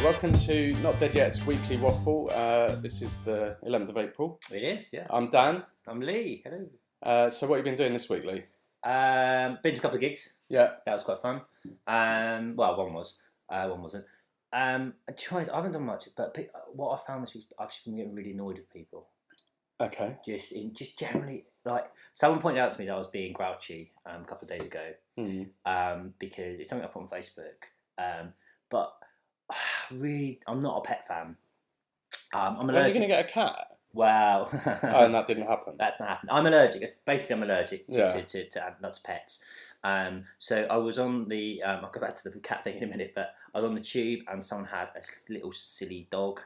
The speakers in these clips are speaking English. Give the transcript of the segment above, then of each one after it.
welcome to Not Dead Yet's weekly Waffle. This is the 11th of April. It is, yes. I'm Dan. I'm Lee. Hello. So what have you been doing this week, Lee? Been to a couple of gigs. Yeah. That was quite fun. Well, one was. One wasn't. I haven't done much, but what I found this week, I've just been getting really annoyed with people. Okay. Just generally, like, someone pointed out to me that I was being grouchy a couple of days ago. Because it's something I put on Facebook. But really, I'm not a pet fan. I'm allergic. Are you going to get a cat? Well, and that didn't happen. That's not happened. I'm allergic. Basically, I'm allergic to not to pets. So I was on the. I'll go back to the cat thing in a minute, but I was on the tube and someone had a little silly dog,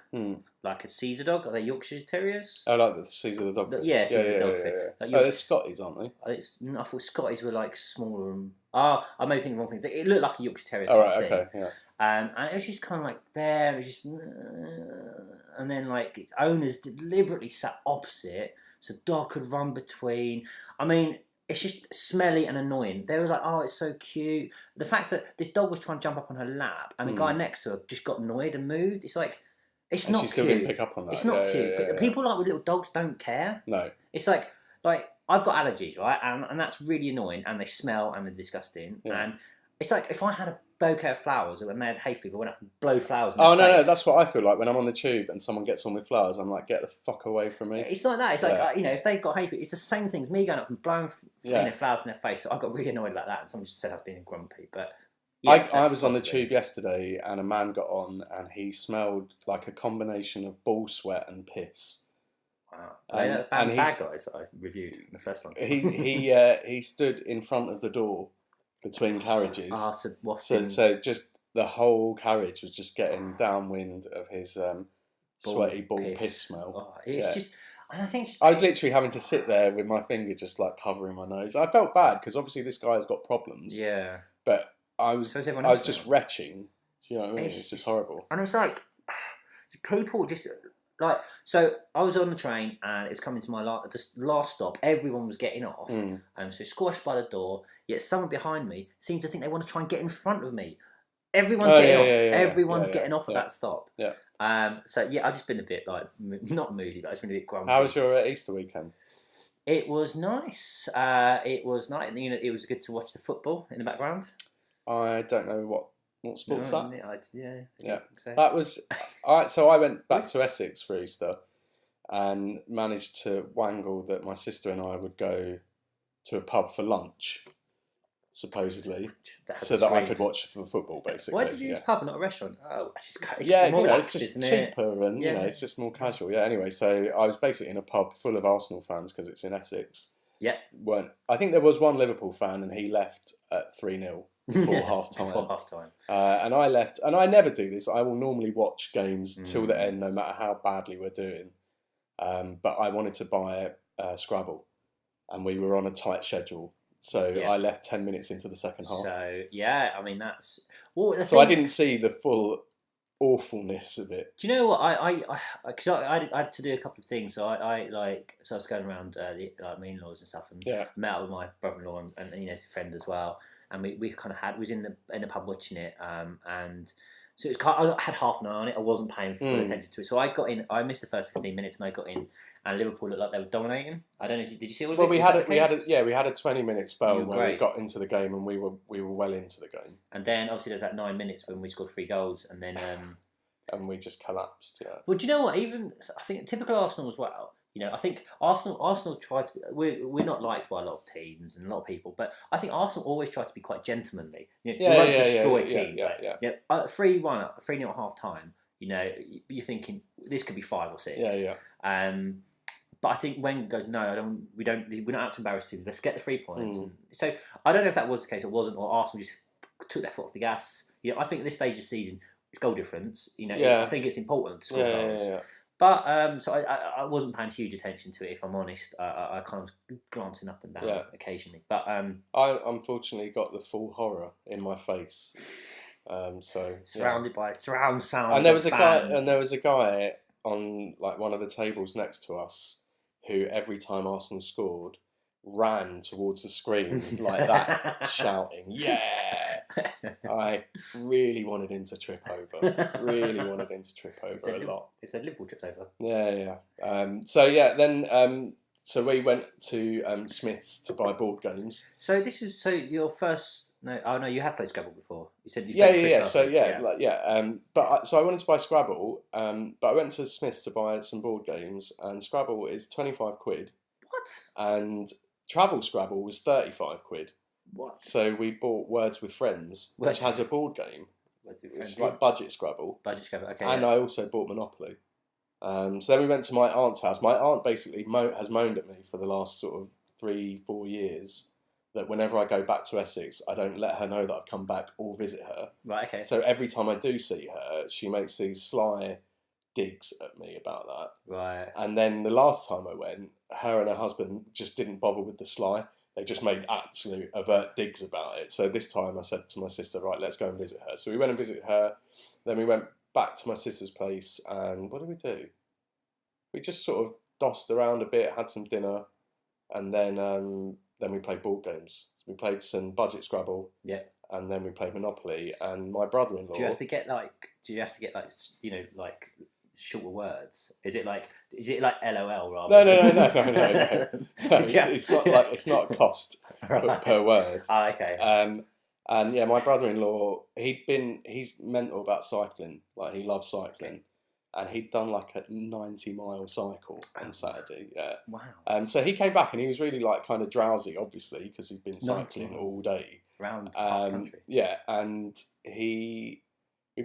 like a Caesar dog. Are they Yorkshire Terriers? I like the Caesar the dog. Caesar dog. Like they're Scotties, aren't they? I thought Scotties were like smaller and. I may think the wrong thing. It looked like a Yorkshire Terrier. Oh, right, thing. okay, yeah. And it was just kind of like there. It was just, and then like its owners deliberately sat opposite, so dog could run between. I mean, it's just smelly and annoying. They was like, "Oh, it's so cute." The fact that this dog was trying to jump up on her lap, and the guy next to her just got annoyed and moved. It's like, it's not cute. She still didn't pick up on that. It's not cute. But the people like with little dogs don't care. No. It's like I've got allergies, right? And that's really annoying, and they smell and they're disgusting. Yeah. And it's like if I had a bouquet of flowers and they had hay fever, I went up and blow flowers in their face. No, that's what I feel like when I'm on the tube and someone gets on with flowers. I'm like, get the fuck away from me. It's like that. It's like, if they've got hay fever, it's the same thing as me going up and blowing their flowers in their face. So I got really annoyed about that, and someone just said I was being grumpy. But yeah, I was on the tube yesterday, and a man got on, and he smelled like a combination of ball sweat and piss. Wow. And bad guys that I reviewed in the first one. He stood in front of the door between carriages. So just the whole carriage was just getting downwind of his sweaty ball piss smell. It's just, and I think I was literally having to sit there with my finger just like covering my nose. I felt bad because obviously this guy has got problems. Yeah. But I was just retching. Do you know what I mean? It's just horrible. And it's like people just. Like, so I was on the train and it's coming to my last stop. Everyone was getting off, so squashed by the door. Yet someone behind me seemed to think they want to try and get in front of me. Everyone's getting off. Everyone's getting off at that stop. Yeah. So yeah, I've just been a bit like not moody, but I've just been a bit grumpy. How was your Easter weekend? It was nice. It was nice. You know, it was good to watch the football in the background. I don't know what sport's that? Yeah. So. That was. So I went back to Essex for Easter, and managed to wangle that my sister and I would go to a pub for lunch, supposedly, so that I could watch the football. Basically, why did you use a pub and not a restaurant? Oh, it's just cheaper and it's just more casual. Yeah. Anyway, so I was basically in a pub full of Arsenal fans because it's in Essex. Yeah. I think there was one Liverpool fan, and he left at 3-0. Before half time. And I left, and I never do this. I will normally watch games till the end, no matter how badly we're doing. But I wanted to buy Scrabble, and we were on a tight schedule, so I left 10 minutes into the second half. So yeah, I mean that's. Well, I didn't see the full awfulness of it. Do you know what I had to do a couple of things. So I was going around my in-laws and stuff, and met up with my brother-in-law and his friend as well. And we kind of was in the pub watching it, and so it was I had half an eye on it. I wasn't paying full attention to it, so I got in. I missed the first 15 minutes, and I got in, and Liverpool looked like they were dominating. I don't know. Did you see all of it? Well, we had a 20-minute spell where we got into the game, and we were well into the game. And then obviously there's that 9 minutes when we scored 3 goals, and then and we just collapsed. Yeah. Well, do you know what? Even I think typical Arsenal as well. You know, I think Arsenal try to. We're not liked by a lot of teams and a lot of people, but I think Arsenal always try to be quite gentlemanly. You know, we won't destroy teams. 3-1, 3-0 at half time. You know, you're thinking this could be 5 or 6. But I think Wenger goes, no, we're not out to embarrass teams. Let's get the 3 points. And so I don't know if that was the case or wasn't, or Arsenal just took their foot off the gas. You know, I think at this stage of the season, it's goal difference. You know, I think it's important to score goals. But so I wasn't paying huge attention to it, if I'm honest. I kind of was glancing up and down occasionally. But I unfortunately got the full horror in my face. Surrounded by surround sound. And there was a guy on like one of the tables next to us who every time Arsenal scored ran towards the screen like that, shouting, "Yeah!" I really wanted him to trip over. Really wanted him to trip over a lot. It's a Liverpool trip over. Yeah. So yeah, then so we went to Smith's to buy board games. So this is your first. No, you have played Scrabble before. You said you yeah. So so I wanted to buy Scrabble, but I went to Smith's to buy some board games, and Scrabble is 25 quid. What? And Travel Scrabble was 35 quid. What? So we bought Words with Friends, which has a board game. It's like Budget Scrabble. Budget Scrabble, okay. And I also bought Monopoly. So then we went to my aunt's house. My aunt basically has moaned at me for the last sort of 3-4 years that whenever I go back to Essex, I don't let her know that I've come back or visit her. Right, okay. So every time I do see her, she makes these sly digs at me about that. Right. And then the last time I went, her and her husband just didn't bother with the sly. They just made absolute overt digs about it. So this time I said to my sister, right, let's go and visit her. So we went and visited her. Then we went back to my sister's place, and what did we do? We just sort of dossed around a bit, had some dinner, and then we played board games. So we played some Budget Scrabble. Yeah. And then we played Monopoly. And my brother-in-law. Do you have to get like shorter words? Is it like LOL rather? No. It's not a cost per word. Ah, okay. And yeah, my brother-in-law, he's mental about cycling. Like, he loves cycling. And he'd done like a 90-mile cycle on Saturday. Yeah. Wow. So he came back and he was really like kind of drowsy, obviously, because he'd been cycling all day. Around half the country. Yeah, and we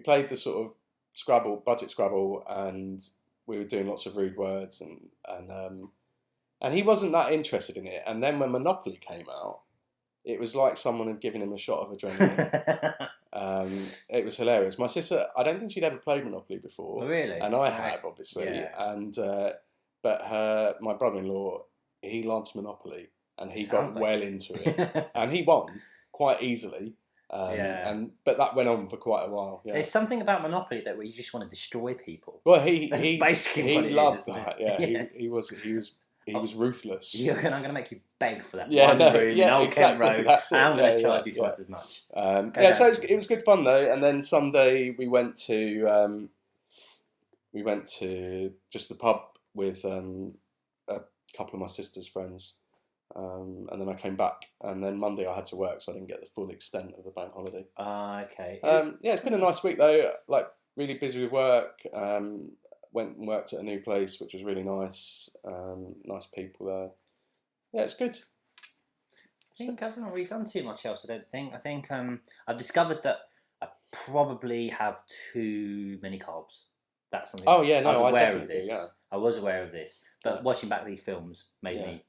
played the sort of Scrabble, Budget Scrabble, and we were doing lots of rude words, and he wasn't that interested in it. And then when Monopoly came out, it was like someone had given him a shot of adrenaline. It was hilarious. My sister, I don't think she'd ever played Monopoly before. Oh, really? And I have, obviously. Yeah. And but my brother-in-law, he loves Monopoly, and he got well into it, and he won quite easily. But that went on for quite a while. Yeah. There's something about Monopoly where you just want to destroy people. Well, he basically what it loved is, that. Yeah. He was ruthless. I'm going to make you beg for that room in Old Kent Road. I'm going to charge you twice as much. So it was good fun though. And then Sunday we went to just the pub with a couple of my sister's friends. And then I came back, and then Monday I had to work, so I didn't get the full extent of the bank holiday. Okay. It's been a nice week though. Like, really busy with work. Went and worked at a new place, which was really nice. Nice people there. Yeah, it's good. I think I've not really done too much else. I don't think. I think I've discovered that I probably have too many carbs. That's something. Oh yeah, no, I was aware of this. Yeah. I was aware of this, but watching back these films made me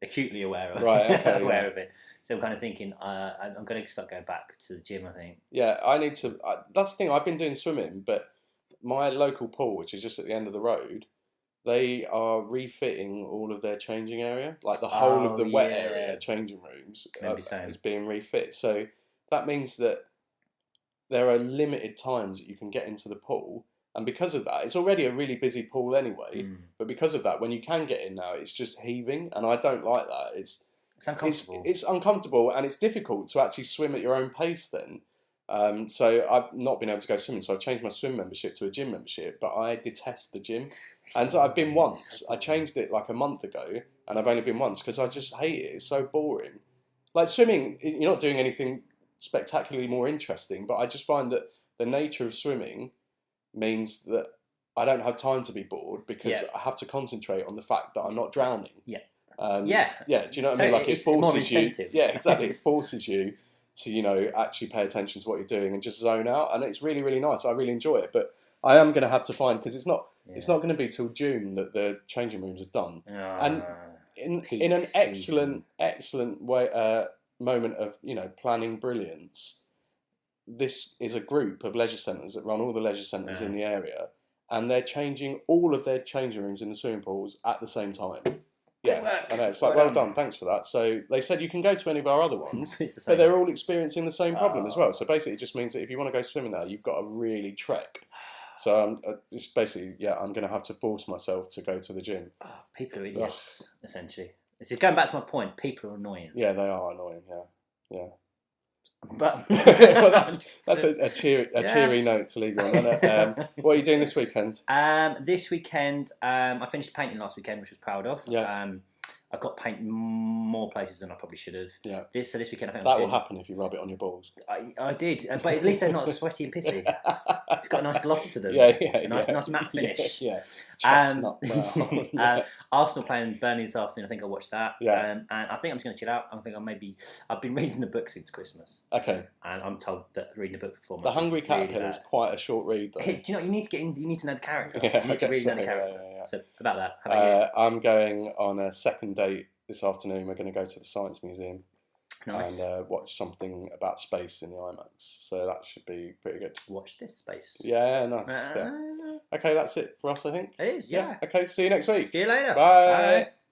acutely aware of aware of it. So I'm kind of thinking I'm going to start going back to the gym, I think. Yeah, I need to. That's the thing. I've been doing swimming, but my local pool, which is just at the end of the road, they are refitting all of their changing area, like the whole of the wet area changing rooms is being refit. So that means that there are limited times that you can get into the pool. And because of that, it's already a really busy pool anyway. But because of that, when you can get in now, it's just heaving, and I don't like that. It's uncomfortable. It's uncomfortable, and it's difficult to actually swim at your own pace then. So I've not been able to go swimming, so I've changed my swim membership to a gym membership, but I detest the gym. And I've been once. I changed it like a month ago, and I've only been once because I just hate it. It's so boring. Like, swimming, you're not doing anything spectacularly more interesting, but I just find that the nature of swimming means that I don't have time to be bored because I have to concentrate on the fact that I'm not drowning. Yeah. Do you know what I mean? Like, it forces you. Yeah, exactly. It forces you to, actually pay attention to what you're doing and just zone out. And it's really, really nice. I really enjoy it. But I am going to have to find, because it's not going to be till June that the changing rooms are done. And in an excellent way, moment of, planning brilliance, this is a group of leisure centres that run all the leisure centres in the area, and they're changing all of their changing rooms in the swimming pools at the same time. Yeah, I know. It's like, well done, thanks for that. So they said you can go to any of our other ones, but they're all experiencing the same problem as well. So basically, it just means that if you want to go swimming now, you've got to really trek. So it's basically, I'm going to have to force myself to go to the gym. People are idiots, essentially. This is going back to my point. People are annoying. Yeah, they are annoying. Yeah. But well, that's a cheery note to leave you on, isn't it? What are you doing this weekend? This weekend, I finished painting last weekend, which I was proud of. Yeah. I got to paint more places than I probably should have. Yeah. This weekend I think that will happen if you rub it on your balls. I did, but at least they're not sweaty and pissy. It's got a nice glossy to them. Yeah, nice matte finish. Yeah. Chestnut brown. Arsenal playing Burnley this afternoon. I think I'll watch that. Yeah. And I think I'm just going to chill out. I've been reading a book since Christmas. Okay. And I'm told that reading a book for 4 months. The Hungry Caterpillar is quite a short read, though. Hey, do you know, you need to get in, you need to know the character. Yeah, you need to really know the character. Yeah. So about that, how about you? I'm going on a second date this afternoon. We're going to go to the Science Museum. Nice. And watch something about space in the IMAX. So that should be pretty good. Watch this space. Yeah, nice. Yeah. Okay, that's it for us, I think. It is, yeah. Okay, see you next week. See you later. Bye.